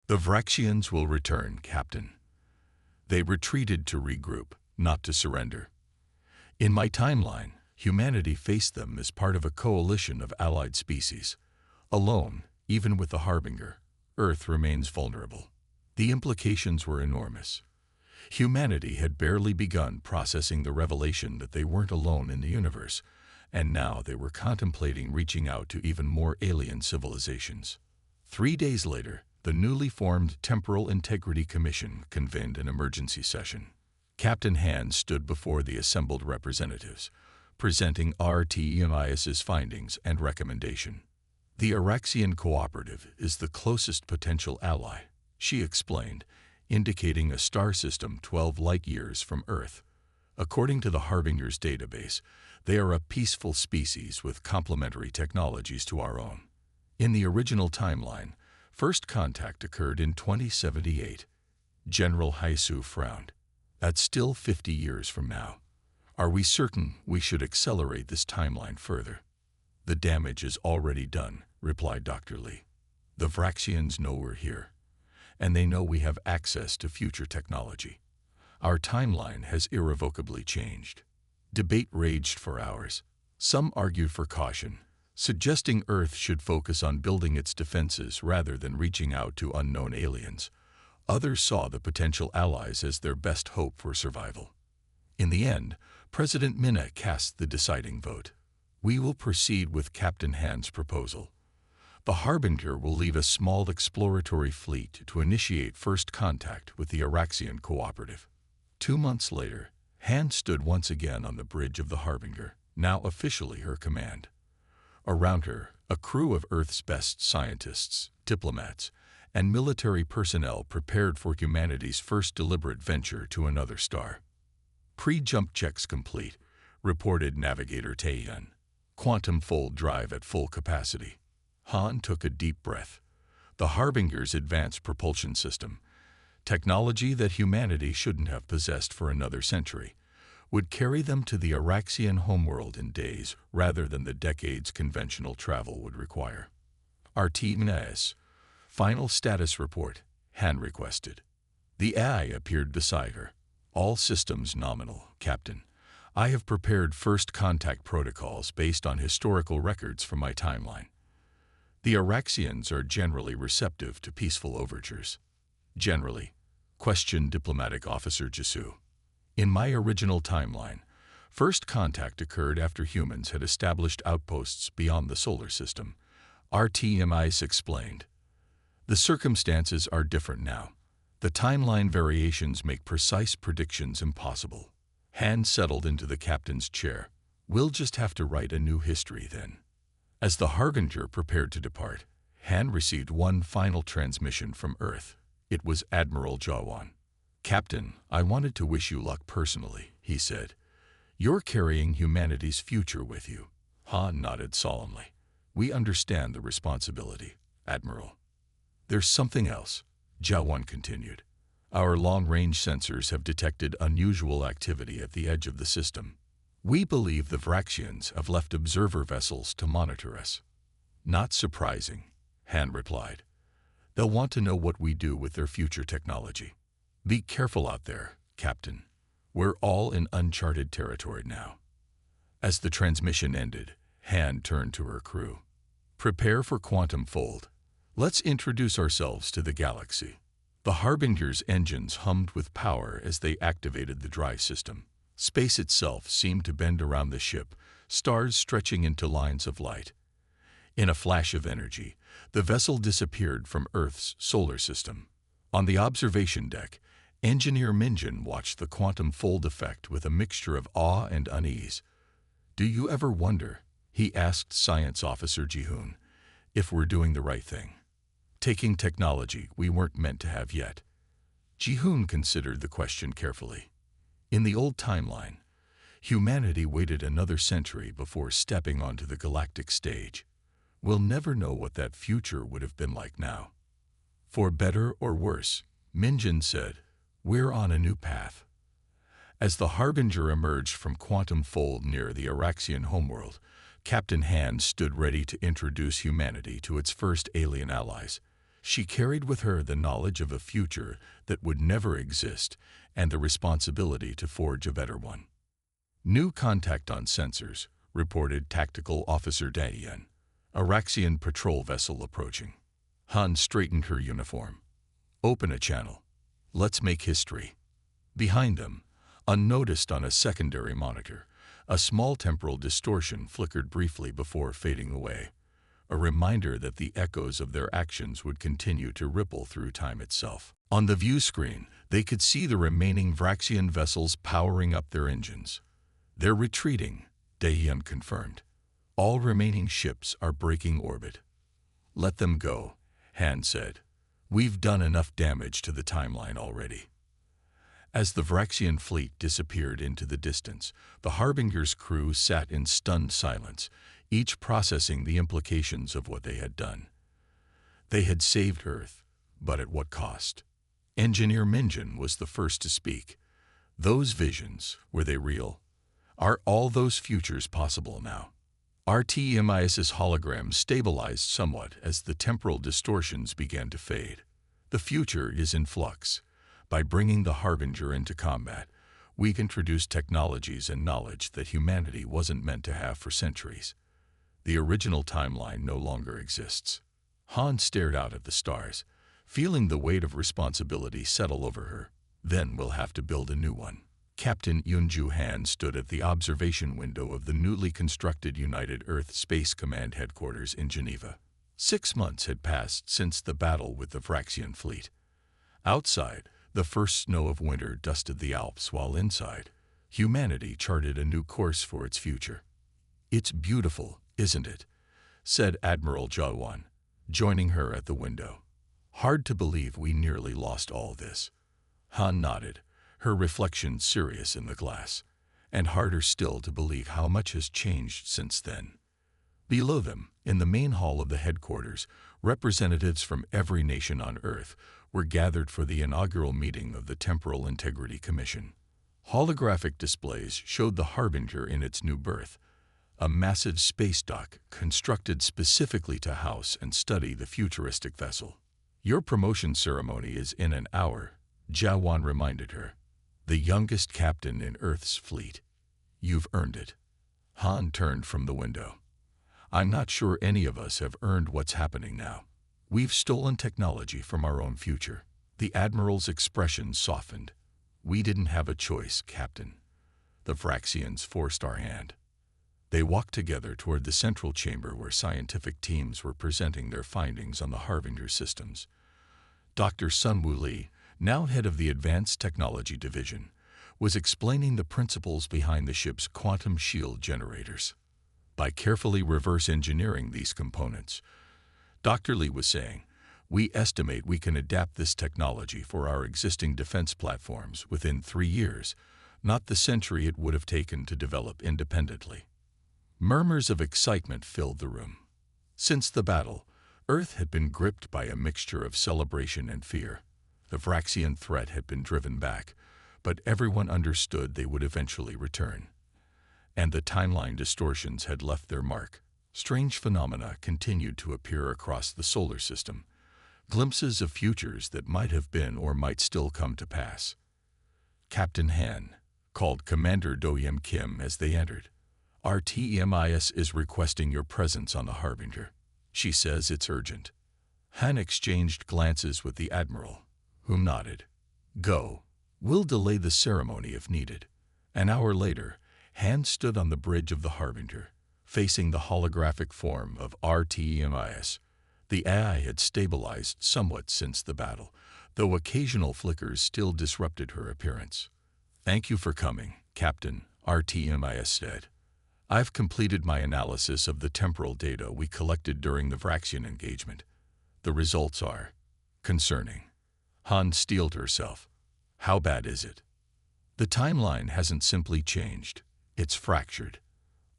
The Vraxians will return, Captain. They retreated to regroup, not to surrender. In my timeline, humanity faced them as part of a coalition of allied species. Alone, even with the Harbinger, Earth remains vulnerable. The implications were enormous. Humanity had barely begun processing the revelation that they weren't alone in the universe, and now they were contemplating reaching out to even more alien civilizations. 3 days later, the newly formed Temporal Integrity Commission convened an emergency session. Captain Hand stood before the assembled representatives, presenting RTEMIS's findings and recommendation. The Araxian Cooperative is the closest potential ally, she explained, indicating a star system 12 light-years from Earth. According to the Harbinger's database, they are a peaceful species with complementary technologies to our own. In the original timeline, first contact occurred in 2078. General Haisu frowned. That's still 50 years from now. Are we certain we should accelerate this timeline further? The damage is already done, replied Dr. Lee. The Vraxians know we're here, and they know we have access to future technology. Our timeline has irrevocably changed. Debate raged for hours. Some argued for caution, suggesting Earth should focus on building its defenses rather than reaching out to unknown aliens. Others saw the potential allies as their best hope for survival. In the end, President Minna cast the deciding vote. We will proceed with Captain Hand's proposal. The Harbinger will lead a small exploratory fleet to initiate first contact with the Araxian Cooperative. 2 months later, Hand stood once again on the bridge of the Harbinger, now officially her command. Around her, a crew of Earth's best scientists, diplomats, and military personnel prepared for humanity's first deliberate venture to another star. Pre-jump checks complete, reported Navigator Taehyun. Quantum fold drive at full capacity. Han took a deep breath. The Harbinger's advanced propulsion system, technology that humanity shouldn't have possessed for another century, would carry them to the Araxian homeworld in days rather than the decades conventional travel would require. Artemis, final status report, Han requested. The AI appeared beside her. All systems nominal, Captain. I have prepared first contact protocols based on historical records from my timeline. The Araxians are generally receptive to peaceful overtures. Generally, questioned Diplomatic Officer Jisoo. In my original timeline, first contact occurred after humans had established outposts beyond the solar system. RTMIS explained. The circumstances are different now. The timeline variations make precise predictions impossible. Han settled into the captain's chair. We'll just have to write a new history then. As the Harbinger prepared to depart, Han received one final transmission from Earth. It was Admiral Jawan. Captain, I wanted to wish you luck personally, he said. You're carrying humanity's future with you. Han nodded solemnly. We understand the responsibility, Admiral. There's something else, Jawan continued. Our long-range sensors have detected unusual activity at the edge of the system. We believe the Vraxians have left observer vessels to monitor us. Not surprising, Han replied. They'll want to know what we do with their future technology. Be careful out there, Captain. We're all in uncharted territory now. As the transmission ended, Han turned to her crew. Prepare for quantum fold. Let's introduce ourselves to the galaxy. The Harbinger's engines hummed with power as they activated the drive system. Space itself seemed to bend around the ship, stars stretching into lines of light. In a flash of energy, the vessel disappeared from Earth's solar system. On the observation deck, Engineer Minjin watched the quantum fold effect with a mixture of awe and unease. Do you ever wonder, he asked Science Officer Jihoon, if we're doing the right thing? Taking technology we weren't meant to have yet. Jihoon considered the question carefully. In the old timeline, humanity waited another century before stepping onto the galactic stage. We'll never know what that future would have been like now. For better or worse, Minjin said, we're on a new path. As the Harbinger emerged from quantum fold near the Araxian homeworld, Captain Han stood ready to introduce humanity to its first alien allies. She carried with her the knowledge of a future that would never exist and the responsibility to forge a better one. New contact on sensors, reported Tactical Officer Dayan. Araxian patrol vessel approaching. Han straightened her uniform. Open a channel. Let's make history. Behind them, unnoticed on a secondary monitor, a small temporal distortion flickered briefly before fading away, a reminder that the echoes of their actions would continue to ripple through time itself. On the view screen, they could see the remaining Vraxian vessels powering up their engines. They're retreating, Dayan confirmed. All remaining ships are breaking orbit. Let them go, Han said. We've done enough damage to the timeline already. As the Vraxian fleet disappeared into the distance, the Harbinger's crew sat in stunned silence, each processing the implications of what they had done. They had saved Earth, but at what cost? Engineer Minjin was the first to speak. Those visions, were they real? Are all those futures possible now? Artemius's hologram stabilized somewhat as the temporal distortions began to fade. The future is in flux. By bringing the Harbinger into combat, we introduced technologies and knowledge that humanity wasn't meant to have for centuries. The original timeline no longer exists. Han stared out at the stars, feeling the weight of responsibility settle over her. Then we'll have to build a new one. Captain Yunju Han stood at the observation window of the newly constructed United Earth Space Command headquarters in Geneva. 6 months had passed since the battle with the Vraxian fleet. Outside, the first snow of winter dusted the Alps, while inside, humanity charted a new course for its future. "It's beautiful, isn't it?" said Admiral Jawan, joining her at the window. "Hard to believe we nearly lost all this." Han nodded, her reflection serious in the glass, and harder still to believe how much has changed since then. Below them, in the main hall of the headquarters, representatives from every nation on Earth were gathered for the inaugural meeting of the Temporal Integrity Commission. Holographic displays showed the Harbinger in its new berth, a massive space dock constructed specifically to house and study the futuristic vessel. "Your promotion ceremony is in an hour," Jawan reminded her. "The youngest captain in Earth's fleet. You've earned it." Han turned from the window. "I'm not sure any of us have earned what's happening now. We've stolen technology from our own future." The Admiral's expression softened. "We didn't have a choice, Captain." The Vraxians forced our hand. They walked together toward the central chamber where scientific teams were presenting their findings on the Harbinger systems. Dr. Sunwoo Lee, now head of the Advanced Technology Division, was explaining the principles behind the ship's quantum shield generators. By carefully reverse engineering these components, Dr. Lee was saying, "We estimate we can adapt this technology for our existing defense platforms within 3 years, not the century it would have taken to develop independently." Murmurs of excitement filled the room. Since the battle, Earth had been gripped by a mixture of celebration and fear. The Vraxian threat had been driven back, but everyone understood they would eventually return. And the timeline distortions had left their mark. Strange phenomena continued to appear across the solar system, glimpses of futures that might have been or might still come to pass. "Captain Han," called Commander Do-Yim Kim as they entered. "Artemis is requesting your presence on the Harbinger. She says it's urgent." Han exchanged glances with the Admiral, who nodded. "Go. We'll delay the ceremony if needed." An hour later, Han stood on the bridge of the Harbinger, facing the holographic form of Artemis. The AI had stabilized somewhat since the battle, though occasional flickers still disrupted her appearance. "Thank you for coming, Captain," Artemis said. "I've completed my analysis of the temporal data we collected during the Vraxian engagement. The results are concerning." Han steeled herself. "How bad is it?" "The timeline hasn't simply changed. It's fractured.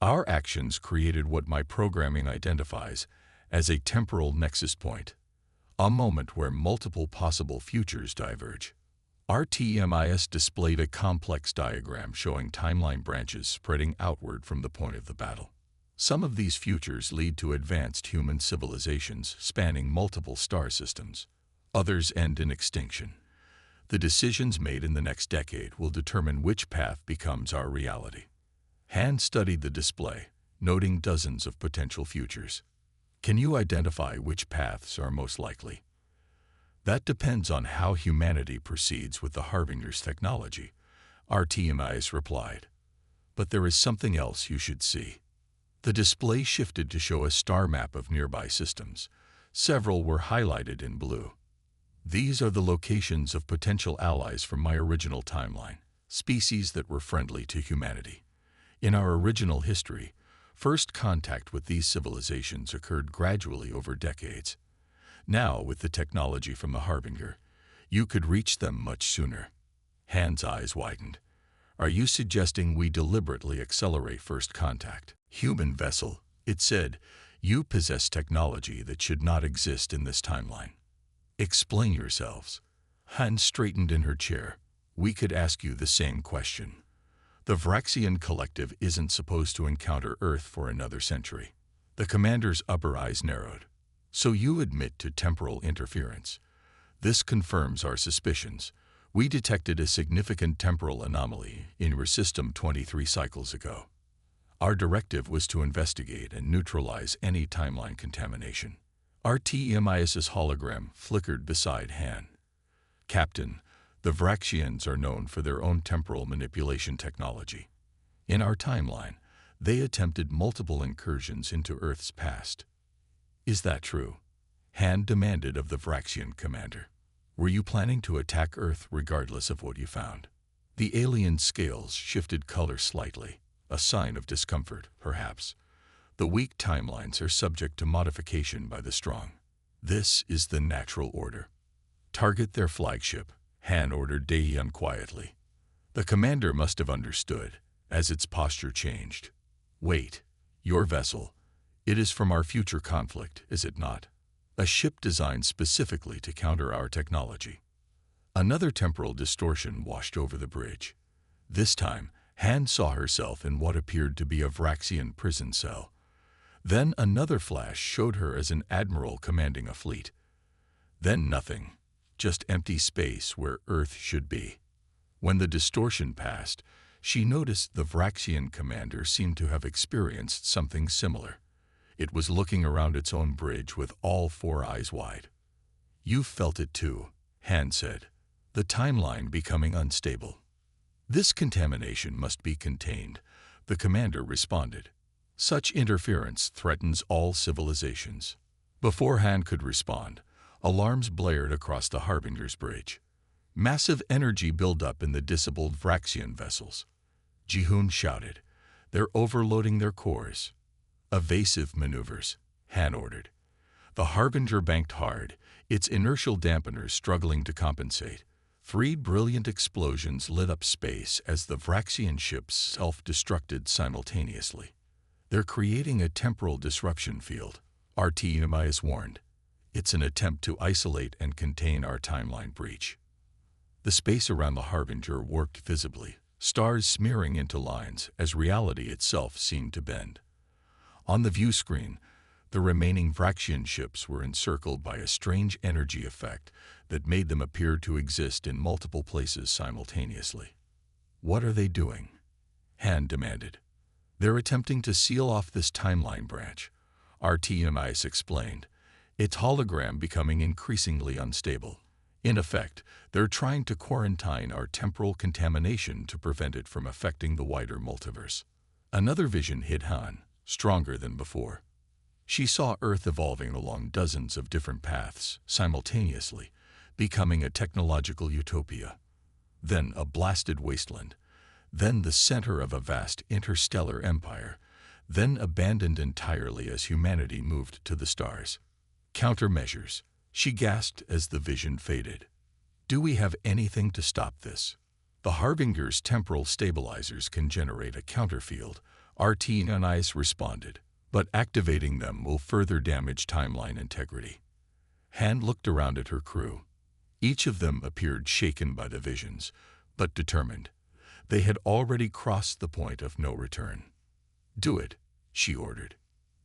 Our actions created what my programming identifies as a temporal nexus point, a moment where multiple possible futures diverge." Artemis displayed a complex diagram showing timeline branches spreading outward from the point of the battle. Some of these futures lead to advanced human civilizations spanning multiple star systems. Others end in extinction. The decisions made in the next decade will determine which path becomes our reality. Han studied the display, noting dozens of potential futures. Can you identify which paths are most likely? That depends on how humanity proceeds with the Harbinger's technology, Artemis replied. But there is something else you should see. The display shifted to show a star map of nearby systems. Several were highlighted in blue. These are the locations of potential allies from my original timeline, species that were friendly to humanity. In our original history, first contact with these civilizations occurred gradually over decades. Now, with the technology from the Harbinger, you could reach them much sooner. Han's eyes widened. Are you suggesting we deliberately accelerate first contact? Human vessel, it said, you possess technology that should not exist in this timeline. Explain yourselves. Han straightened in her chair. We could ask you the same question. The Vraxian collective isn't supposed to encounter Earth for another century. The commander's upper eyes narrowed. So you admit to temporal interference. This confirms our suspicions. We detected a significant temporal anomaly in your system 23 cycles ago. Our directive was to investigate and neutralize any timeline contamination. Artemis's hologram flickered beside Han. Captain, the Vraxians are known for their own temporal manipulation technology. In our timeline, they attempted multiple incursions into Earth's past. Is that true? Han demanded of the Vraxian commander. Were you planning to attack Earth regardless of what you found? The alien scales shifted color slightly, a sign of discomfort, perhaps. The weak timelines are subject to modification by the strong. This is the natural order. Target their flagship, Han ordered Daehyun quietly. The commander must have understood, as its posture changed. Wait, your vessel. It is from our future conflict, is it not? A ship designed specifically to counter our technology. Another temporal distortion washed over the bridge. This time, Han saw herself in what appeared to be a Vraxian prison cell. Then another flash showed her as an admiral commanding a fleet. Then nothing, just empty space where Earth should be. When the distortion passed, she noticed the Vraxian commander seemed to have experienced something similar. It was looking around its own bridge with all four eyes wide. You felt it too, Han said, the timeline becoming unstable. This contamination must be contained, the commander responded. Such interference threatens all civilizations. Before Han could respond, alarms blared across the Harbinger's bridge. Massive energy buildup in the disabled Vraxian vessels. Ji-hoon shouted, "They're overloading their cores." "Evasive maneuvers," Han ordered. The Harbinger banked hard, its inertial dampeners struggling to compensate. 3 brilliant explosions lit up space as the Vraxian ships self-destructed simultaneously. "They're creating a temporal disruption field," Artemis warned. "It's an attempt to isolate and contain our timeline breach." The space around the Harbinger warped visibly, stars smearing into lines as reality itself seemed to bend. On the view screen, the remaining Vraxian ships were encircled by a strange energy effect that made them appear to exist in multiple places simultaneously. "What are they doing?" Han demanded. "They're attempting to seal off this timeline branch," Artemis explained, its hologram becoming increasingly unstable. "In effect, they're trying to quarantine our temporal contamination to prevent it from affecting the wider multiverse." Another vision hit Han, stronger than before. She saw Earth evolving along dozens of different paths simultaneously, becoming a technological utopia. Then a blasted wasteland. Then the center of a vast interstellar empire. Then abandoned entirely as humanity moved to the stars. "Countermeasures," she gasped as the vision faded. "Do we have anything to stop this?" "The Harbinger's temporal stabilizers can generate a counterfield," Artemis responded, "but activating them will further damage timeline integrity." Han looked around at her crew. Each of them appeared shaken by the visions, but determined. They had already crossed the point of no return. "Do it," she ordered.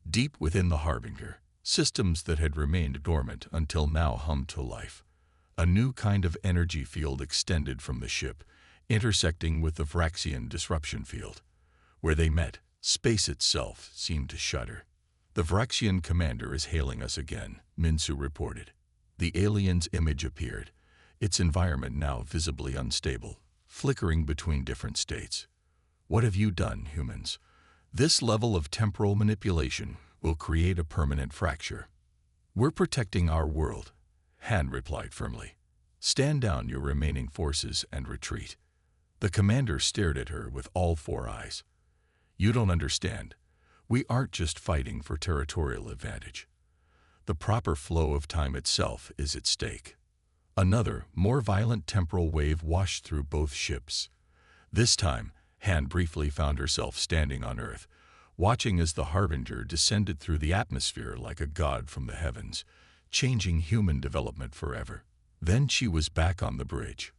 Deep within the Harbinger, systems that had remained dormant until now hummed to life. A new kind of energy field extended from the ship, intersecting with the Vraxian disruption field. Where they met, space itself seemed to shudder. "The Vraxian commander is hailing us again," Minsu reported. The alien's image appeared, its environment now visibly unstable, flickering between different states. "What have you done, humans? This level of temporal manipulation will create a permanent fracture." "We're protecting our world," Han replied firmly. "Stand down your remaining forces and retreat." The commander stared at her with all four eyes. "You don't understand. We aren't just fighting for territorial advantage. The proper flow of time itself is at stake." Another, more violent temporal wave washed through both ships. This time, Han briefly found herself standing on Earth, watching as the Harbinger descended through the atmosphere like a god from the heavens, changing human development forever. Then she was back on the bridge.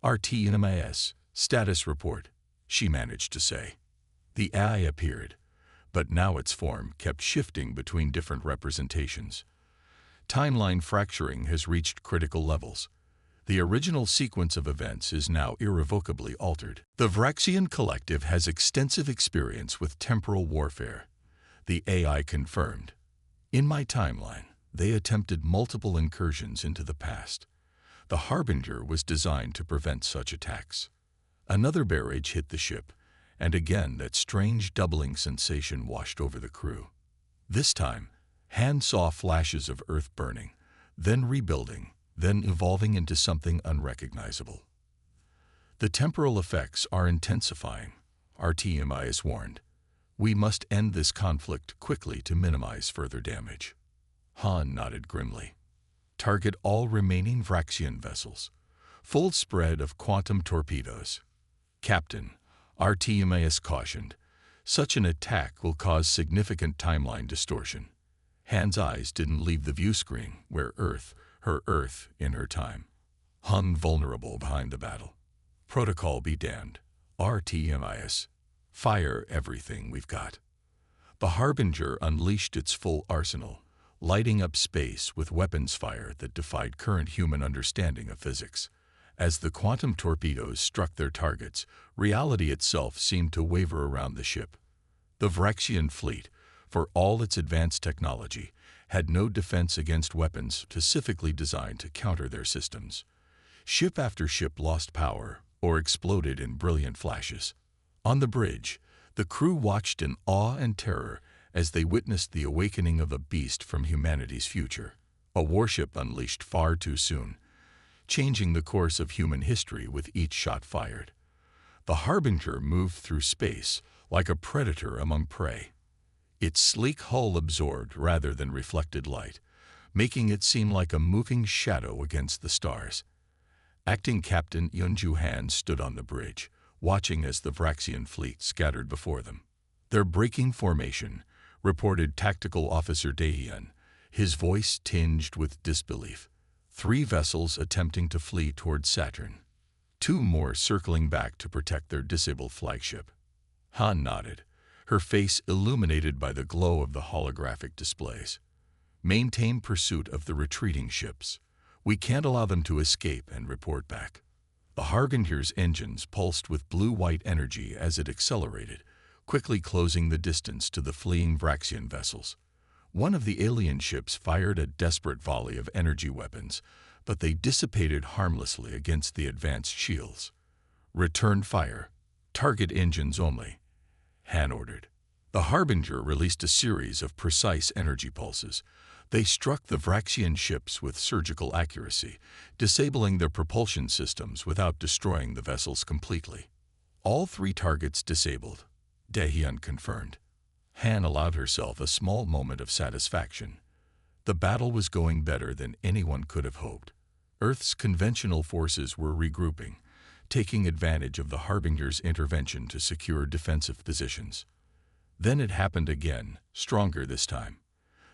"RTNMIS, status report," she managed to say. The AI appeared, but now its form kept shifting between different representations. Timeline fracturing has reached critical levels. The original sequence of events is now irrevocably altered. The Vraxian Collective has extensive experience with temporal warfare, the AI confirmed. "In my timeline, they attempted multiple incursions into the past. The Harbinger was designed to prevent such attacks." Another barrage hit the ship, and again that strange doubling sensation washed over the crew. This time, Han saw flashes of Earth burning, then rebuilding, then evolving into something unrecognizable. "The temporal effects are intensifying," RTMIS warned. "We must end this conflict quickly to minimize further damage." Han nodded grimly. "Target all remaining Vraxian vessels. Full spread of quantum torpedoes." "Captain," RTMIS cautioned, "such an attack will cause significant timeline distortion." Han's eyes didn't leave the view screen, where Earth, her Earth in her time, hung vulnerable behind the battle. "Protocol be damned. RTMIS. Fire everything we've got." The Harbinger unleashed its full arsenal, lighting up space with weapons fire that defied current human understanding of physics. As the quantum torpedoes struck their targets, reality itself seemed to waver around the ship. The Vraxian fleet, for all its advanced technology, had no defense against weapons specifically designed to counter their systems. Ship after ship lost power or exploded in brilliant flashes. On the bridge, the crew watched in awe and terror as they witnessed the awakening of a beast from humanity's future, a warship unleashed far too soon, changing the course of human history with each shot fired. The Harbinger moved through space like a predator among prey. Its sleek hull absorbed rather than reflected light, making it seem like a moving shadow against the stars. Acting Captain Yunju Han stood on the bridge, watching as the Vraxian fleet scattered before them. "They're breaking formation," reported Tactical Officer Daehyun, his voice tinged with disbelief. 3 vessels attempting to flee toward Saturn. 2 more circling back to protect their disabled flagship. Han nodded, her face illuminated by the glow of the holographic displays. "Maintain pursuit of the retreating ships. We can't allow them to escape and report back." The Harbinger's engines pulsed with blue-white energy as it accelerated, quickly closing the distance to the fleeing Vraxian vessels. One of the alien ships fired a desperate volley of energy weapons, but they dissipated harmlessly against the advanced shields. "Return fire. Target engines only," Han ordered. The Harbinger released a series of precise energy pulses. They struck the Vraxian ships with surgical accuracy, disabling their propulsion systems without destroying the vessels completely. "All 3 targets disabled," Daehyun confirmed. Han allowed herself a small moment of satisfaction. The battle was going better than anyone could have hoped. Earth's conventional forces were regrouping, taking advantage of the Harbinger's intervention to secure defensive positions. Then it happened again, stronger this time.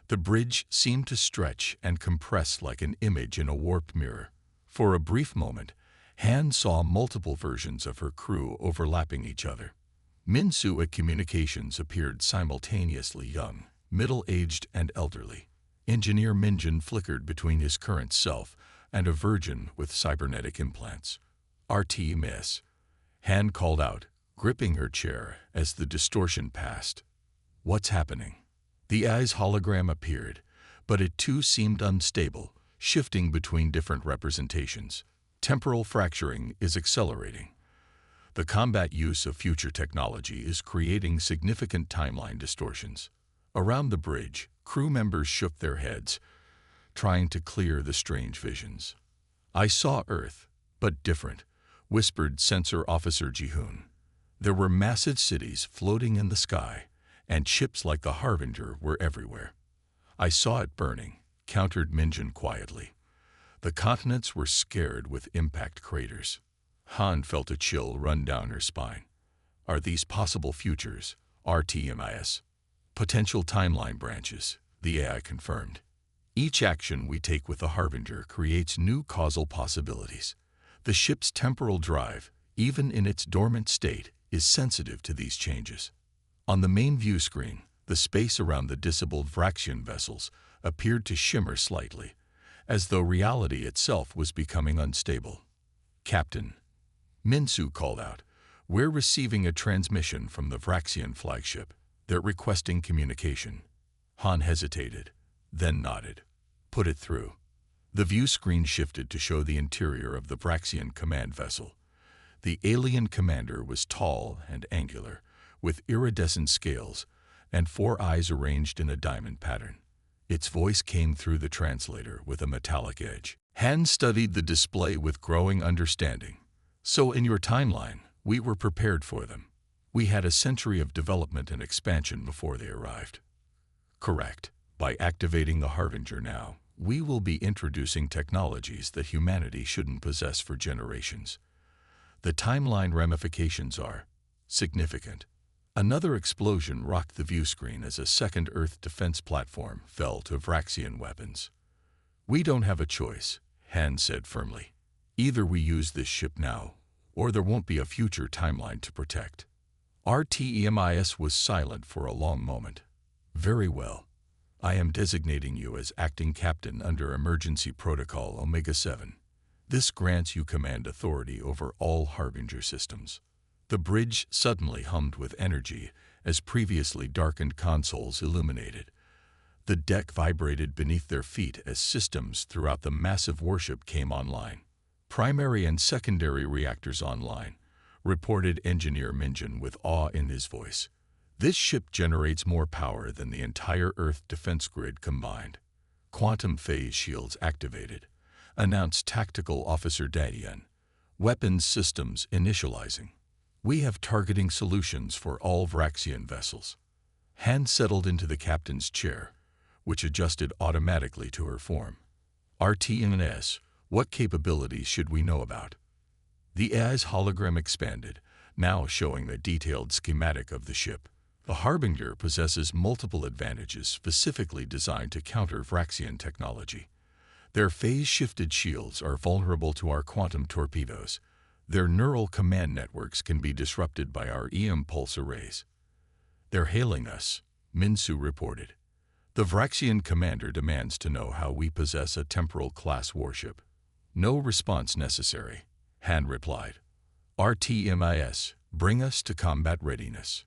The bridge seemed to stretch and compress like an image in a warped mirror. For a brief moment, Han saw multiple versions of her crew overlapping each other. Minsu at Communications appeared simultaneously young, middle-aged, and elderly. Engineer Minjin flickered between his current self and a virgin with cybernetic implants. RT Miss. Han called out, gripping her chair as the distortion passed. What's happening? The AI's hologram appeared, but it too seemed unstable, shifting between different representations. Temporal fracturing is accelerating. The combat use of future technology is creating significant timeline distortions. Around the bridge, crew members shook their heads, trying to clear the strange visions. I saw Earth, but different, whispered Sensor Officer Jihoon. There were massive cities floating in the sky, and ships like the Harbinger were everywhere. I saw it burning, countered Minjin quietly. The continents were scared with impact craters. Han felt a chill run down her spine. Are these possible futures? RTMIS. Potential timeline branches, the AI confirmed. Each action we take with the Harbinger creates new causal possibilities. The ship's temporal drive, even in its dormant state, is sensitive to these changes. On the main view screen, the space around the disabled Vraxian vessels appeared to shimmer slightly, as though reality itself was becoming unstable. Captain, Minsu called out, we're receiving a transmission from the Vraxian flagship. They're requesting communication. Han hesitated, then nodded. Put it through. The view screen shifted to show the interior of the Vraxian command vessel. The alien commander was tall and angular, with iridescent scales and 4 eyes arranged in a diamond pattern. Its voice came through the translator with a metallic edge. Han studied the display with growing understanding. So in your timeline, we were prepared for them. We had a century of development and expansion before they arrived. Correct. By activating the Harbinger now, we will be introducing technologies that humanity shouldn't possess for generations. The timeline ramifications are significant. Another explosion rocked the view screen as a second Earth defense platform fell to Vraxian weapons. We don't have a choice, Han said firmly. Either we use this ship now, or there won't be a future timeline to protect. RTEMIS was silent for a long moment. Very well. I am designating you as acting captain under Emergency Protocol Omega-7. This grants you command authority over all Harbinger systems. The bridge suddenly hummed with energy as previously darkened consoles illuminated. The deck vibrated beneath their feet as systems throughout the massive warship came online. Primary and secondary reactors online, reported Engineer Minjin with awe in his voice. This ship generates more power than the entire Earth defense grid combined. Quantum phase shields activated, announced Tactical Officer Dadian. Weapons systems initializing. We have targeting solutions for all Vraxian vessels. Han settled into the captain's chair, which adjusted automatically to her form. RTNS, what capabilities should we know about? The AI's hologram expanded, now showing a detailed schematic of the ship. The Harbinger possesses multiple advantages specifically designed to counter Vraxian technology. Their phase-shifted shields are vulnerable to our quantum torpedoes. Their neural command networks can be disrupted by our E-impulse arrays. They're hailing us, Minsu reported. The Vraxian commander demands to know how we possess a temporal-class warship. No response necessary, Han replied. RTMIS, bring us to combat readiness.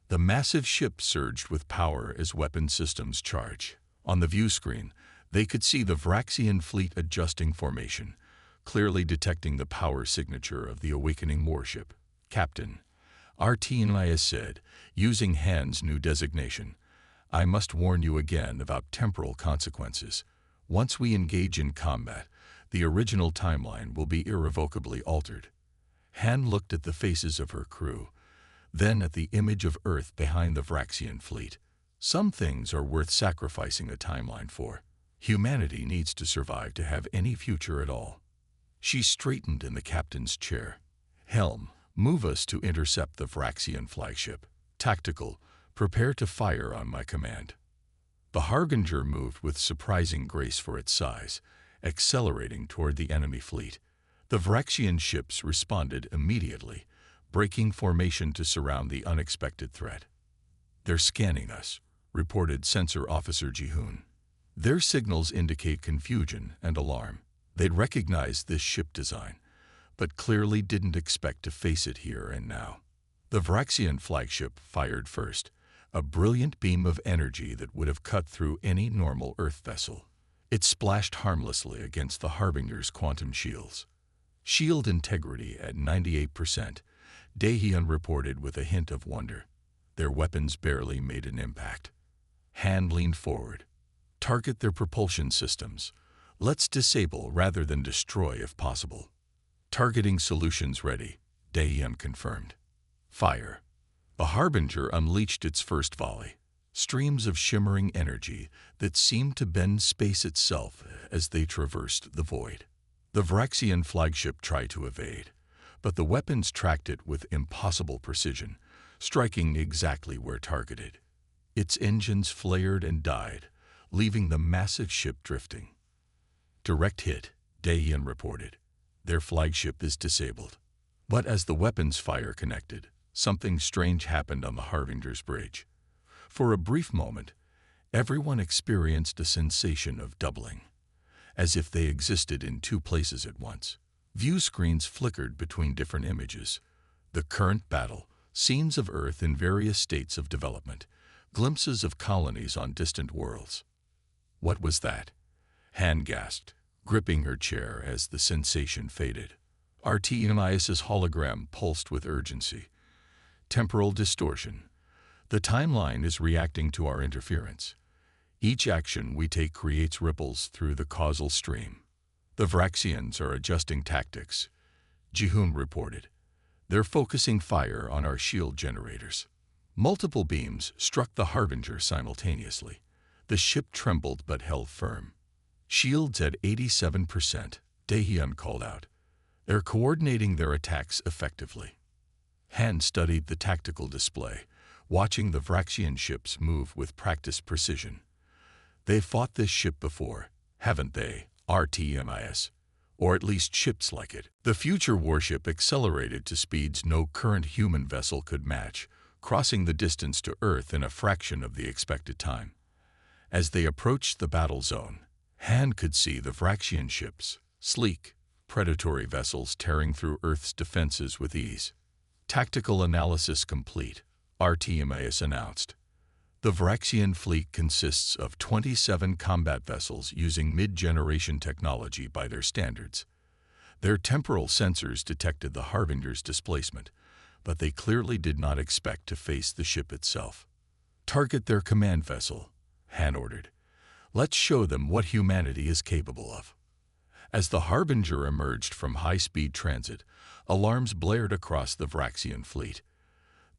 The massive ship surged with power as weapon systems charge. On the view screen, they could see the Vraxian fleet adjusting formation, clearly detecting the power signature of the awakening warship. Captain, RTMIS said, using Han's new designation, I must warn you again about temporal consequences. Once we engage in combat, the original timeline will be irrevocably altered. Han looked at the faces of her crew, then at the image of Earth behind the Vraxian fleet. Some things are worth sacrificing a timeline for. Humanity needs to survive to have any future at all. She straightened in the captain's chair. Helm, move us to intercept the Vraxian flagship. Tactical, prepare to fire on my command. The Harbinger moved with surprising grace for its size, accelerating toward the enemy fleet. The Vraxian ships responded immediately, breaking formation to surround the unexpected threat. "They're scanning us," reported Sensor Officer Jihoon. "Their signals indicate confusion and alarm. They'd recognized this ship design, but clearly didn't expect to face it here and now." The Vraxian flagship fired first, a brilliant beam of energy that would have cut through any normal Earth vessel. It splashed harmlessly against the Harbinger's quantum shields. "Shield integrity at 98%, Daehyun reported with a hint of wonder. Their weapons barely made an impact. Han leaned forward. "Target their propulsion systems. Let's disable rather than destroy if possible." "Targeting solutions ready," Daehyun confirmed. "Fire." The Harbinger unleashed its first volley, streams of shimmering energy that seemed to bend space itself as they traversed the void. The Vraxian flagship tried to evade, but the weapons tracked it with impossible precision, striking exactly where targeted. Its engines flared and died, leaving the massive ship drifting. "Direct hit," Daehyun reported. "Their flagship is disabled." But as the weapons fire connected, something strange happened on the Harbinger's bridge. For a brief moment, everyone experienced a sensation of doubling, as if they existed in two places at once. View screens flickered between different images: the current battle, scenes of Earth in various states of development, glimpses of colonies on distant worlds. "What was that?" Han gasped, gripping her chair as the sensation faded. Artemius's hologram pulsed with urgency. "Temporal distortion. The timeline is reacting to our interference. Each action we take creates ripples through the causal stream. The Vraxians are adjusting tactics," Jihoon reported. "They're focusing fire on our shield generators." Multiple beams struck the Harbinger simultaneously. The ship trembled but held firm. "Shields at 87%, Daehyun called out. "They're coordinating their attacks effectively." Han studied the tactical display, watching the Vraxian ships move with practiced precision. "They've fought this ship before, haven't they, Artemius? Or at least ships like it." The future warship accelerated to speeds no current human vessel could match, crossing the distance to Earth in a fraction of the expected time. As they approached the battle zone, Han could see the Vraxian ships, sleek, predatory vessels tearing through Earth's defenses with ease. "Tactical analysis complete," Artemius announced. "The Vraxian fleet consists of 27 combat vessels using mid-generation technology by their standards. Their temporal sensors detected the Harbinger's displacement, but they clearly did not expect to face the ship itself." "Target their command vessel," Han ordered. "Let's show them what humanity is capable of." As the Harbinger emerged from high-speed transit, alarms blared across the Vraxian fleet.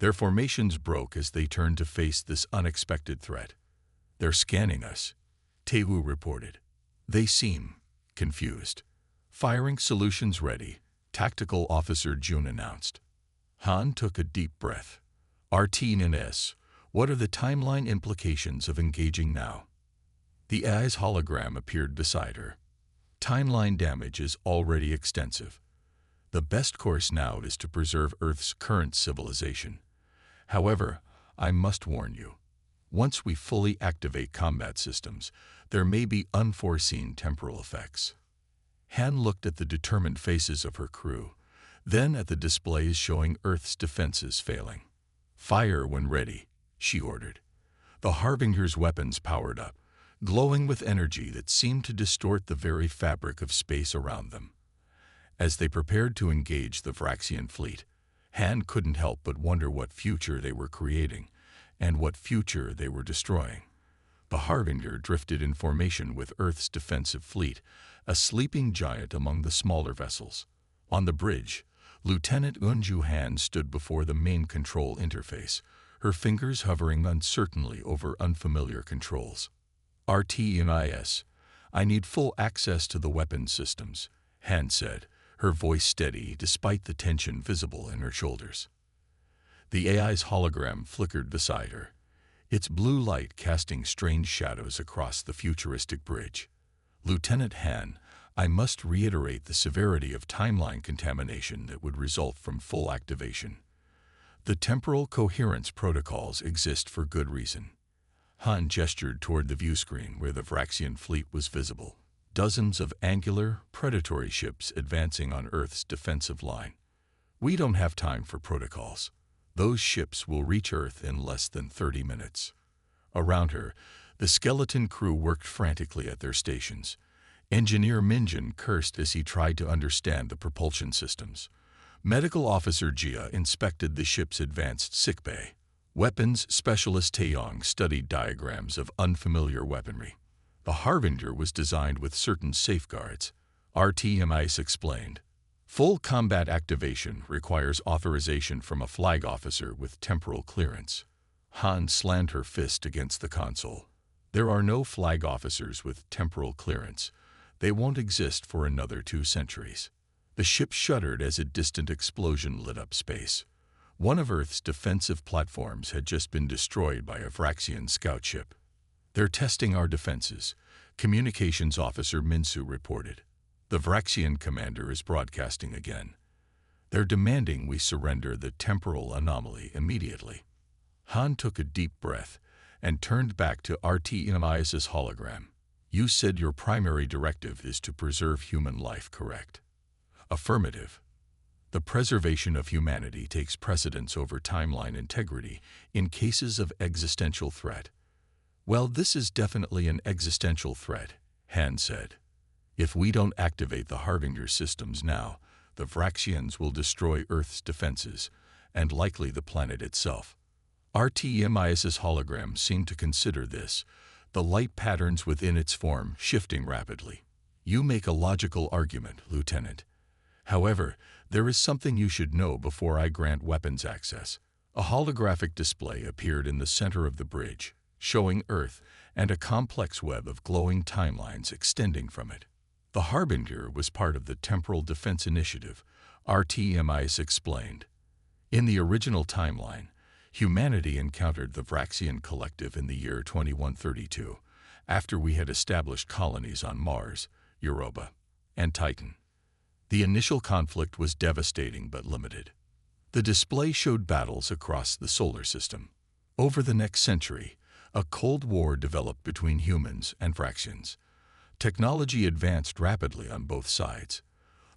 Their formations broke as they turned to face this unexpected threat. "They're scanning us," Taewoo reported. "They seem confused." "Firing solutions ready," Tactical Officer Jun announced. Han took a deep breath. "Artemius, what are the timeline implications of engaging now?" The AI's hologram appeared beside her. "Timeline damage is already extensive. The best course now is to preserve Earth's current civilization. However, I must warn you, once we fully activate combat systems, there may be unforeseen temporal effects." Han looked at the determined faces of her crew, then at the displays showing Earth's defenses failing. "Fire when ready," she ordered. The Harbinger's weapons powered up, glowing with energy that seemed to distort the very fabric of space around them. As they prepared to engage the Vraxian fleet, Han couldn't help but wonder what future they were creating and what future they were destroying. The Harbinger drifted in formation with Earth's defensive fleet, a sleeping giant among the smaller vessels. On the bridge, Lieutenant Eunju Han stood before the main control interface, her fingers hovering uncertainly over unfamiliar controls. "Artemius, I need full access to the weapon systems," Han said, her voice steady despite the tension visible in her shoulders. The AI's hologram flickered beside her, its blue light casting strange shadows across the futuristic bridge. "Lieutenant Han, I must reiterate the severity of timeline contamination that would result from full activation. The temporal coherence protocols exist for good reason. Han gestured toward the view screen where the Vraxian fleet was visible. Dozens of angular, predatory ships advancing on Earth's defensive line. We don't have time for protocols. Those ships will reach Earth in less than 30 minutes. Around her, the skeleton crew worked frantically at their stations. Engineer Minjin cursed as he tried to understand the propulsion systems. Medical Officer Jia inspected the ship's advanced sickbay. Weapons Specialist Taeyong studied diagrams of unfamiliar weaponry. The Harbinger was designed with certain safeguards. RTMIS explained. Full combat activation requires authorization from a flag officer with temporal clearance. Han slammed her fist against the console. There are no flag officers with temporal clearance. They won't exist for another 2 centuries. The ship shuddered as a distant explosion lit up space. One of Earth's defensive platforms had just been destroyed by a Vraxian scout ship. They're testing our defenses, Communications Officer Minsu reported. The Vraxian commander is broadcasting again. They're demanding we surrender the temporal anomaly immediately. Han took a deep breath and turned back to RTMIS's hologram. You said your primary directive is to preserve human life, correct? Affirmative. The preservation of humanity takes precedence over timeline integrity in cases of existential threat. Well, this is definitely an existential threat, Han said. If we don't activate the Harbinger systems now, the Vraxians will destroy Earth's defenses, and likely the planet itself. RTMIS's hologram seemed to consider this, the light patterns within its form shifting rapidly. You make a logical argument, Lieutenant. However, there is something you should know before I grant weapons access. A holographic display appeared in the center of the bridge, showing Earth and a complex web of glowing timelines extending from it. The Harbinger was part of the Temporal Defense Initiative, RTMIS explained. In the original timeline, humanity encountered the Vraxian Collective in the year 2132, after we had established colonies on Mars, Europa, and Titan. The initial conflict was devastating but limited. The display showed battles across the solar system. Over the next century, a Cold War developed between humans and Vraxians. Technology advanced rapidly on both sides.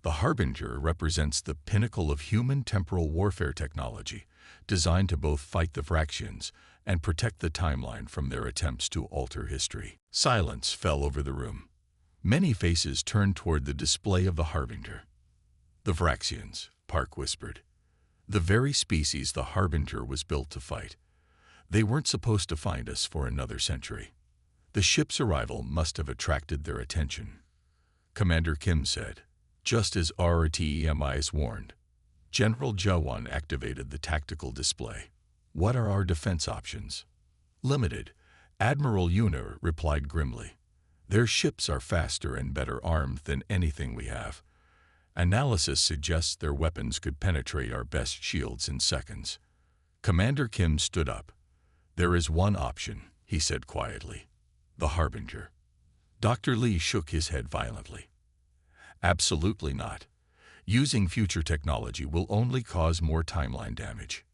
The Harbinger represents the pinnacle of human temporal warfare technology, designed to both fight the Vraxians and protect the timeline from their attempts to alter history. Silence fell over the room. Many faces turned toward the display of the Harbinger. The Vraxians, Park whispered. The very species the Harbinger was built to fight. They weren't supposed to find us for another century. The ship's arrival must have attracted their attention. Commander Kim said, just as RTMIS warned. General Jawan activated the tactical display. What are our defense options? Limited, Admiral Yuna replied grimly. Their ships are faster and better armed than anything we have. Analysis suggests their weapons could penetrate our best shields in seconds. Commander Kim stood up. There is one option, he said quietly. The Harbinger. Dr. Lee shook his head violently. Absolutely not. Using future technology will only cause more timeline damage.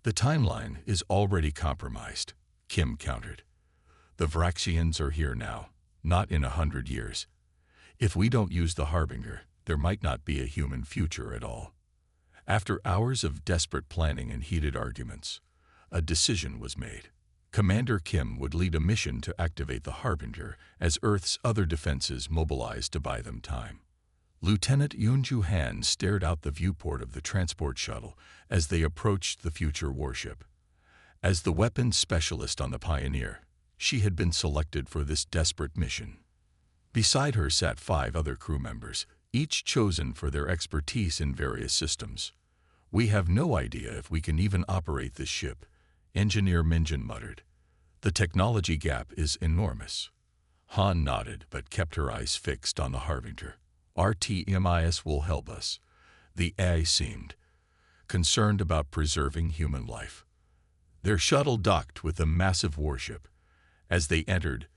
The timeline is already compromised, Kim countered. The Vraxians are here now, not in 100 years. If we don't use the Harbinger, there might not be a human future at all. After hours of desperate planning and heated arguments, a decision was made. Commander Kim would lead a mission to activate the Harbinger as Earth's other defenses mobilized to buy them time. Lieutenant Yoonju Han stared out the viewport of the transport shuttle as they approached the future warship. As the weapons specialist on the Pioneer, she had been selected for this desperate mission. Beside her sat 5 other crew members, each chosen for their expertise in various systems. We have no idea if we can even operate this ship, Engineer Minjin muttered. The technology gap is enormous. Han nodded but kept her eyes fixed on the Harbinger. RTMIS will help us. The AI seemed concerned about preserving human life. Their shuttle docked with a massive warship. As they entered,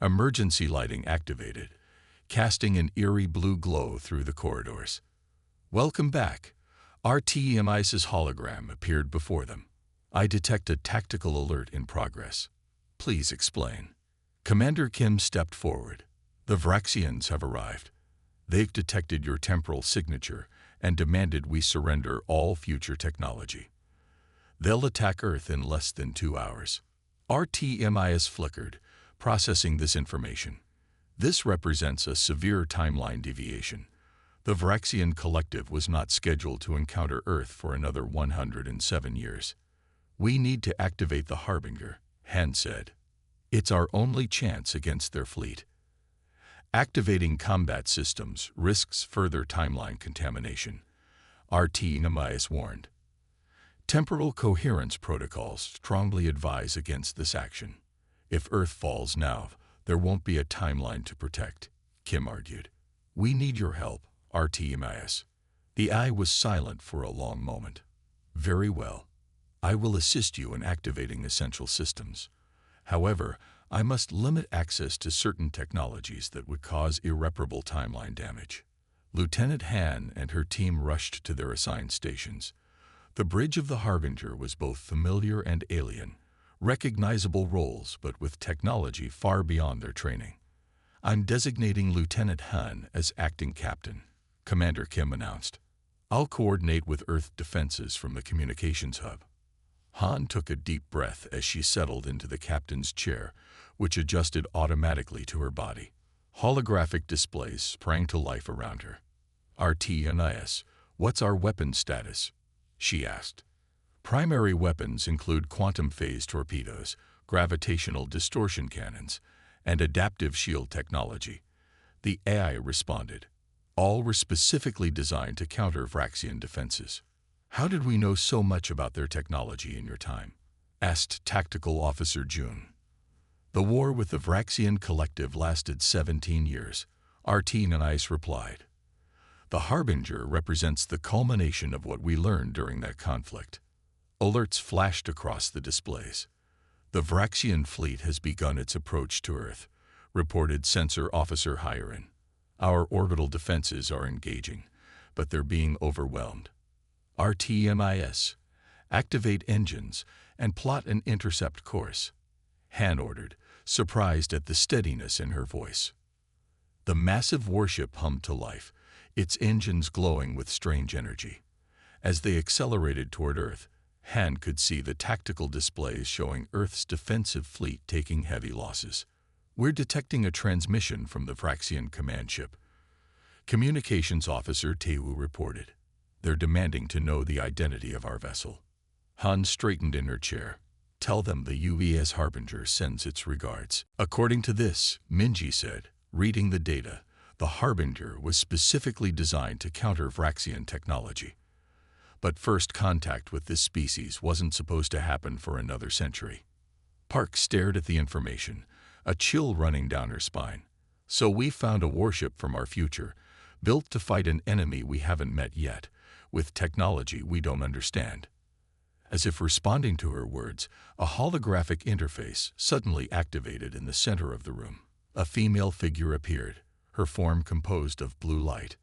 emergency lighting activated. casting an eerie blue glow through the corridors. "Welcome back." RTMI's hologram appeared before them. "I detect a tactical alert in progress. Please explain." Commander Kim stepped forward. "The Vraxians have arrived. They've detected your temporal signature and demanded we surrender all future technology. They'll attack Earth in less than 2 hours." RTMIS flickered, processing this information. This represents a severe timeline deviation. The Vraxian collective was not scheduled to encounter Earth for another 107 years. "We need to activate the Harbinger," Han said. "It's our only chance against their fleet." Activating combat systems risks further timeline contamination, RTMIS warned. Temporal coherence protocols strongly advise against this action. "If Earth falls now, there won't be a timeline to protect," Kim argued. "We need your help, RTMIS." The eye was silent for a long moment. "Very well. I will assist you in activating essential systems. However, I must limit access to certain technologies that would cause irreparable timeline damage." Lieutenant Han and her team rushed to their assigned stations. The bridge of the Harbinger was both familiar and alien, recognizable roles but with technology far beyond their training. "I'm designating Lieutenant Han as acting captain," Commander Kim announced. "I'll coordinate with Earth defenses from the communications hub." Han took a deep breath as she settled into the captain's chair, which adjusted automatically to her body. Holographic displays sprang to life around her. "RTNIS, what's our weapon status?" she asked. "Primary weapons include quantum phase torpedoes, gravitational distortion cannons, and adaptive shield technology," the AI responded. "All were specifically designed to counter Vraxian defenses." "How did we know so much about their technology in your time?" asked Tactical Officer June. "The war with the Vraxian collective lasted 17 years, RTNIS replied. "The Harbinger represents the culmination of what we learned during that conflict." Alerts flashed across the displays. "The Vraxian fleet has begun its approach to Earth," reported Sensor Officer Hyren. "Our orbital defenses are engaging, but they're being overwhelmed. RTMIS, activate engines and plot an intercept course," Han ordered, surprised at the steadiness in her voice. The massive warship hummed to life, its engines glowing with strange energy. As they accelerated toward Earth, Han could see the tactical displays showing Earth's defensive fleet taking heavy losses. "We're detecting a transmission from the Vraxian command ship," Communications Officer Tewu reported. "They're demanding to know the identity of our vessel." Han straightened in her chair. "Tell them the UVS Harbinger sends its regards." "According to this," Minji said, reading the data, "the Harbinger was specifically designed to counter Vraxian technology. But first contact with this species wasn't supposed to happen for another century." Park stared at the information, a chill running down her spine. "So we found a warship from our future, built to fight an enemy we haven't met yet, with technology we don't understand." As if responding to her words, a holographic interface suddenly activated in the center of the room. A female figure appeared, her form composed of blue light.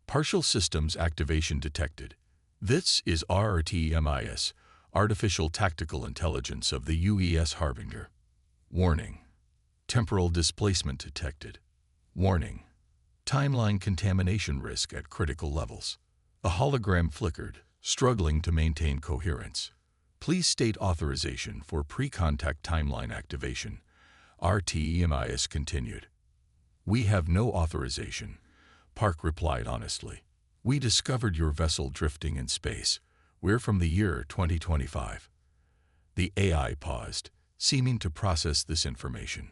"Partial systems activation detected. This is RTMIS, Artificial Tactical Intelligence of the UES Harbinger. Warning. Temporal displacement detected. Warning. Timeline contamination risk at critical levels." A hologram flickered, struggling to maintain coherence. "Please state authorization for pre-contact timeline activation," RTMIS continued. "We have no authorization," Park replied honestly. "We discovered your vessel drifting in space. We're from the year 2025. The AI paused, seeming to process this information.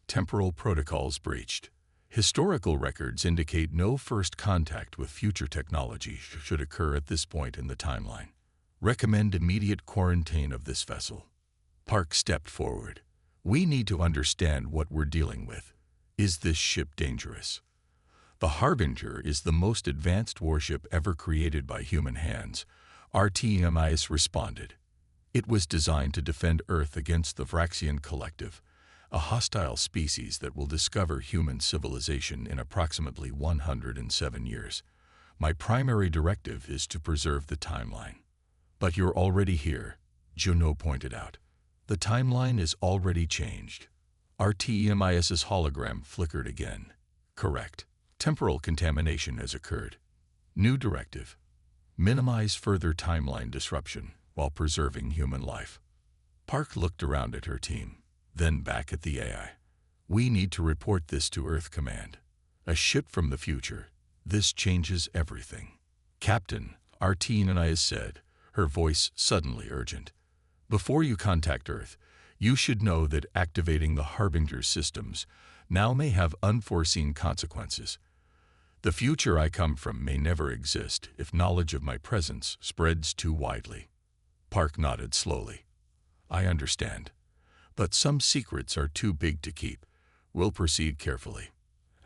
Temporal protocols breached. Historical records indicate no first contact with future technology should occur at this point in the timeline. Recommend immediate quarantine of this vessel." Park stepped forward. "We need to understand what we're dealing with. Is this ship dangerous?" "The Harbinger is the most advanced warship ever created by human hands," RTMIS responded. "It was designed to defend Earth against the Vraxian collective. a hostile species that will discover human civilization in approximately 107 years. My primary directive is to preserve the timeline. But you're already here, Juno pointed out. The timeline is already changed. Artemis's hologram flickered again. Correct. Temporal contamination has occurred. New directive. Minimize further timeline disruption while preserving human life. Park looked around at her team, then back at the AI. We need to report this to Earth Command. A ship from the future. This changes everything. Captain, Artemis said, her voice suddenly urgent. Before you contact Earth, you should know that activating the Harbinger systems now may have unforeseen consequences. The future I come from may never exist if knowledge of my presence spreads too widely. Park nodded slowly. I understand. But some secrets are too big to keep. We'll proceed carefully.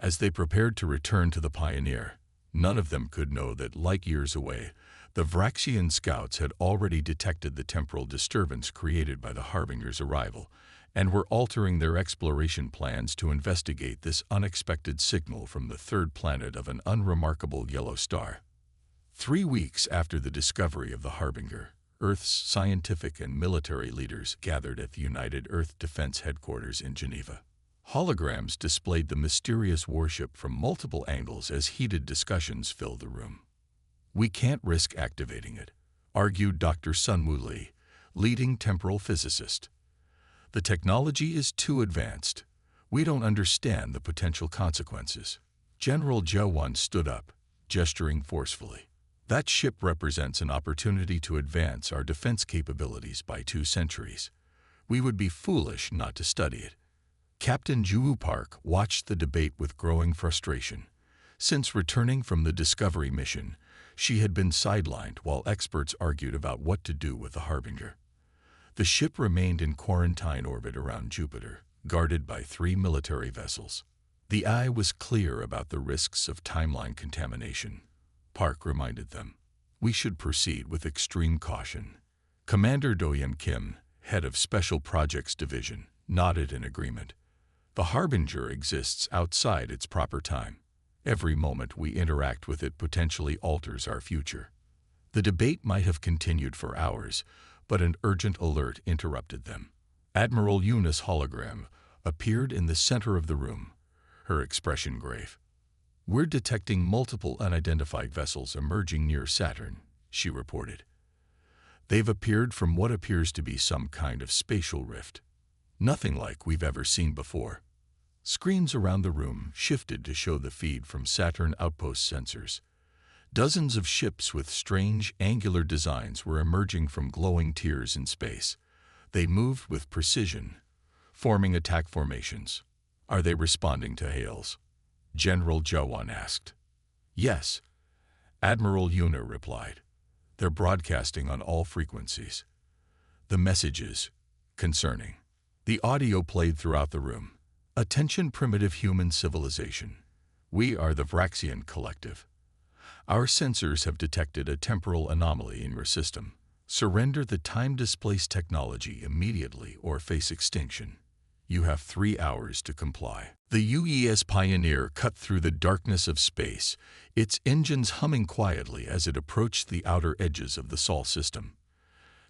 As they prepared to return to the Pioneer, none of them could know that light years away, the Vraxian scouts had already detected the temporal disturbance created by the Harbinger's arrival and were altering their exploration plans to investigate this unexpected signal from the third planet of an unremarkable yellow star. 3 weeks after the discovery of the Harbinger, Earth's scientific and military leaders gathered at the United Earth Defense Headquarters in Geneva. Holograms displayed the mysterious warship from multiple angles as heated discussions filled the room. We can't risk activating it, argued Dr. Sunwoo Lee, leading temporal physicist. The technology is too advanced. We don't understand the potential consequences. General Jowon stood up, gesturing forcefully. That ship represents an opportunity to advance our defense capabilities by 2 centuries. We would be foolish not to study it. Captain Juwoo Park watched the debate with growing frustration. Since returning from the Discovery mission, she had been sidelined while experts argued about what to do with the Harbinger. The ship remained in quarantine orbit around Jupiter, guarded by 3 military vessels. The eye was clear about the risks of timeline contamination. Park reminded them. We should proceed with extreme caution. Commander Do-Yeon Kim, head of Special Projects Division, nodded in agreement. The Harbinger exists outside its proper time. Every moment we interact with it potentially alters our future. The debate might have continued for hours, but an urgent alert interrupted them. Admiral Yuna's hologram appeared in the center of the room, her expression grave. We're detecting multiple unidentified vessels emerging near Saturn, she reported. They've appeared from what appears to be some kind of spatial rift. Nothing like we've ever seen before. Screens around the room shifted to show the feed from Saturn outpost sensors. Dozens of ships with strange, angular designs were emerging from glowing tiers in space. They moved with precision, forming attack formations. Are they responding to hails? General Jowon asked. Yes, Admiral Yuna replied. They're broadcasting on all frequencies. The messages, concerning. The audio played throughout the room. Attention primitive human civilization. We are the Vraxian Collective. Our sensors have detected a temporal anomaly in your system. Surrender the time-displaced technology immediately or face extinction. You have 3 hours to comply. The UES Pioneer cut through the darkness of space, its engines humming quietly as it approached the outer edges of the Sol system.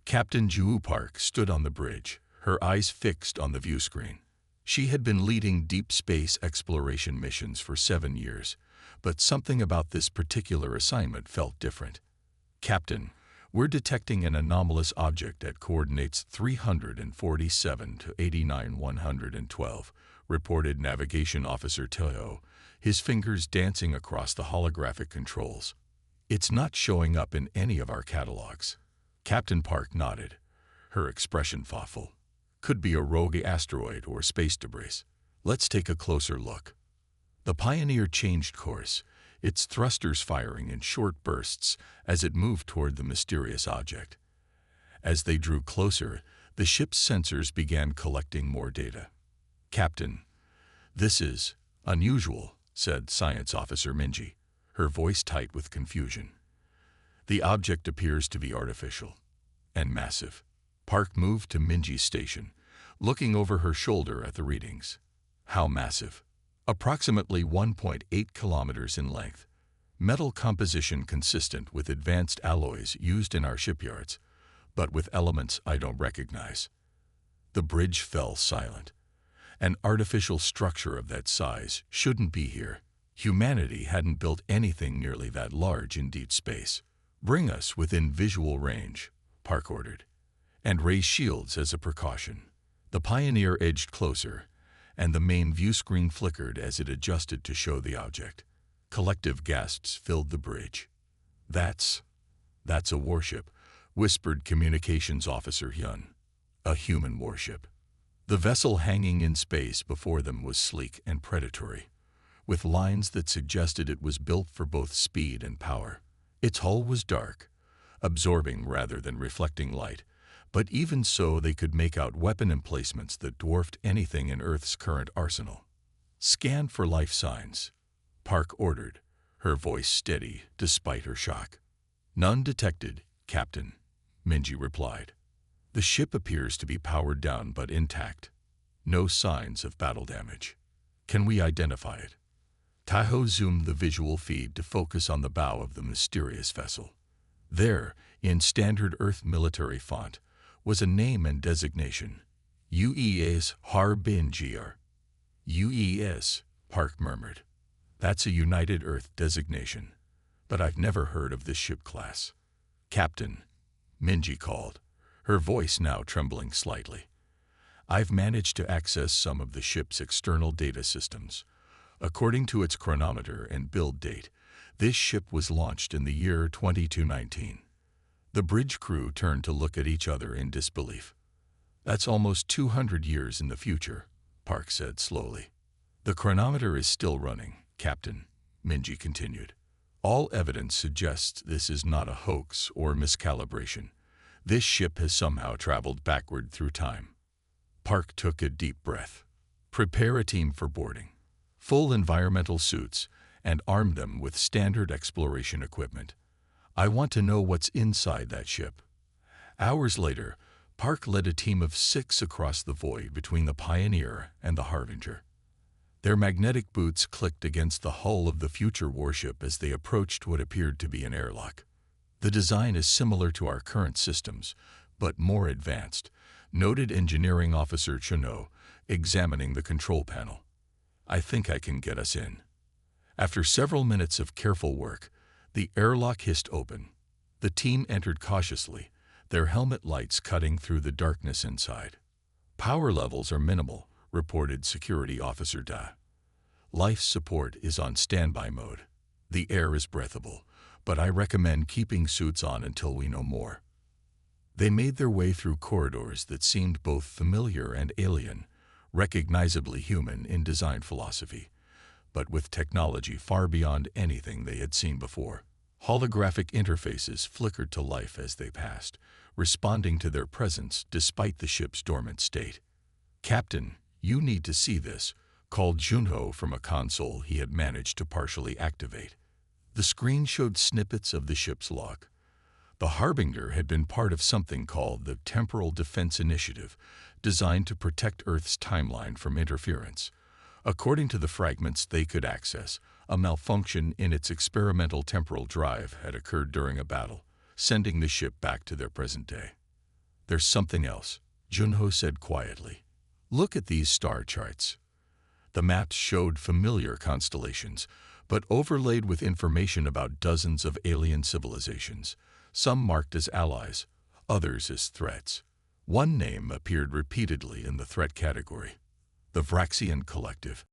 Captain Juwoo Park stood on the bridge, her eyes fixed on the viewscreen. She had been leading deep space exploration missions for 7 years, but something about this particular assignment felt different. Captain, we're detecting an anomalous object at coordinates 347 to 89,112, reported Navigation Officer Toho, his fingers dancing across the holographic controls. It's not showing up in any of our catalogs. Captain Park nodded, her expression thoughtful. Could be a rogue asteroid or space debris. Let's take a closer look. The Pioneer changed course, its thrusters firing in short bursts as it moved toward the mysterious object. As they drew closer, the ship's sensors began collecting more data. Captain, this is unusual, said Science Officer Minji, her voice tight with confusion. The object appears to be artificial and massive. Park moved to Minji's station, looking over her shoulder at the readings. How massive! Approximately 1.8 kilometers in length. Metal composition consistent with advanced alloys used in our shipyards, but with elements I don't recognize. The bridge fell silent. An artificial structure of that size shouldn't be here. Humanity hadn't built anything nearly that large in deep space. Bring us within visual range, Park ordered, and raise shields as a precaution. The Pioneer edged closer, and the main view screen flickered as it adjusted to show the object. Collective gasps filled the bridge. That's a warship, whispered Communications Officer Hyun. A human warship. The vessel hanging in space before them was sleek and predatory, with lines that suggested it was built for both speed and power. Its hull was dark, absorbing rather than reflecting light, but even so they could make out weapon emplacements that dwarfed anything in Earth's current arsenal. Scan for life signs, Park ordered, her voice steady despite her shock. None detected, Captain, Minji replied. The ship appears to be powered down but intact. No signs of battle damage. Can we identify it? Tahoe zoomed the visual feed to focus on the bow of the mysterious vessel. There, in standard Earth military font, was a name and designation. UES Harbingir. UES, Park murmured. That's a United Earth designation, but I've never heard of this ship class. Captain, Minji called, her voice now trembling slightly. I've managed to access some of the ship's external data systems. According to its chronometer and build date, this ship was launched in the year 2219. The bridge crew turned to look at each other in disbelief. That's almost 200 years in the future, Park said slowly. The chronometer is still running, Captain, Minji continued. All evidence suggests this is not a hoax or miscalibration. This ship has somehow traveled backward through time. Park took a deep breath. Prepare a team for boarding. Full environmental suits, and arm them with standard exploration equipment. I want to know what's inside that ship. Hours later, Park led a team of 6 across the void between the Pioneer and the Harbinger. Their magnetic boots clicked against the hull of the future warship as they approached what appeared to be an airlock. The design is similar to our current systems, but more advanced, noted Engineering Officer Chino, examining the control panel. I think I can get us in. After several minutes of careful work, the airlock hissed open. The team entered cautiously, their helmet lights cutting through the darkness inside. Power levels are minimal, reported Security Officer Da. Life support is on standby mode. The air is breathable, but I recommend keeping suits on until we know more. They made their way through corridors that seemed both familiar and alien, recognizably human in design philosophy, but with technology far beyond anything they had seen before. Holographic interfaces flickered to life as they passed, responding to their presence despite the ship's dormant state. Captain, you need to see this, called Junho from a console he had managed to partially activate. The screen showed snippets of the ship's log. The Harbinger had been part of something called the Temporal Defense Initiative, designed to protect Earth's timeline from interference. According to the fragments they could access, a malfunction in its experimental temporal drive had occurred during a battle, sending the ship back to their present day. There's something else, Junho said quietly. Look at these star charts. The maps showed familiar constellations, but overlaid with information about dozens of alien civilizations, some marked as allies, others as threats. One name appeared repeatedly in the threat category: the Vraxian Collective.